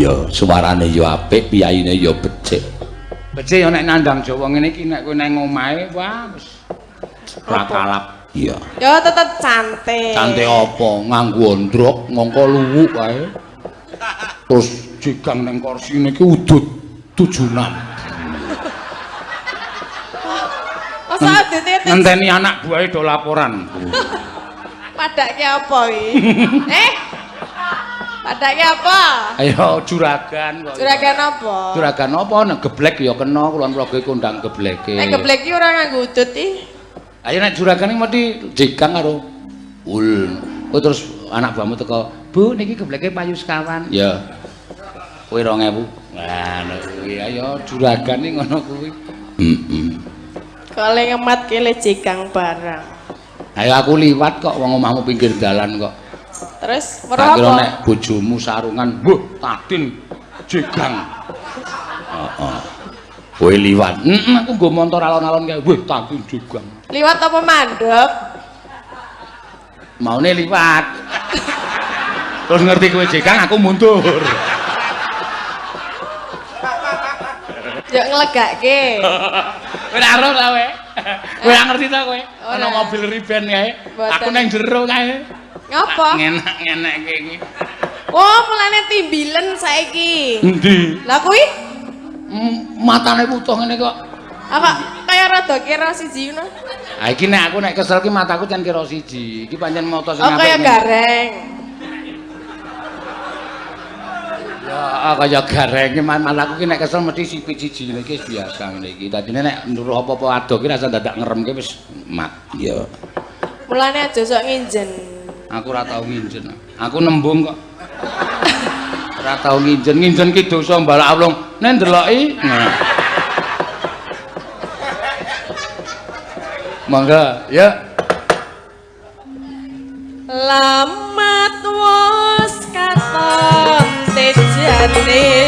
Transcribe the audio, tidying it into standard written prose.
Iya, suarane yo apik, piyaine yo becik. Becik yo nek nandang Jawa ngene iki nek kowe nang omahe wah wis ora kalap. Iya. Ya tetep cantik. Cantik apa? Nganggo ndrok, ngangka luwuk kae. Terus jegang nang korsine iki udut 76. Masa udute Ngenteni anak buahe do laporan. padake apa iki? Padake apa? Ayo juragan kok. Juragan apa? Juragan apa nek geblek ya kena kulon progo kondang gebleke. Nek geblek iki ora nganggo udut iki. Ayo nek juragan iki mesti jegang karo ul. Oh terus anak buahmu teko, "Bu, niki gebleke payu sekawan." Ya. Kowe 2000. Nah, kuwi ayo juragan iki ngono kuwi. Heeh. Kale ngemat kele jegang barang. Ayo aku liwat kok wong omahmu pinggir dalan kok. Terus Tak kira apa? nek bojomu sarungan, "Wah, Tadin jegang." Heeh. Kowe liwat. Aku nggo montor alon-alon kae. Wah, Tadin jegang. Liwat apa mandhap? Maune liwat. Terus ngerti kowe jegang aku mundur. Yo nglegake. Kowe ora ero ta kowe? Kowe ora ngerti ta kowe? Ana Ora. mobil riben kae. Mboten. Aku nang jero kae. Ngapa? Ngenak-ngenekke iki. Oh, mulane timbilen saiki. Endi? Lah kuwi Matane putuh ngene kok. apa kaya rada kira siji ngono. Ha iki nek aku nek kesel ki mataku can kira siji. Iki pancen moto sing Oh, kaya gareng. Ya kaya gareng ki mataku ki nek kesel mesti sipit siji ngene iki wis biasa ngene iki. Dadine nek nduruh apa-apa ado ki rasa dadak ngeremke wis mat. Ya. Mulane aja sok nginjen. Aku ora tau nginjen. Aku nembung kok. Ora tau nginjen. Nginjen ki dosa mbalak awlung. Nek ndeloki. Nah. Mangga, ya. Lamat wos katon tejane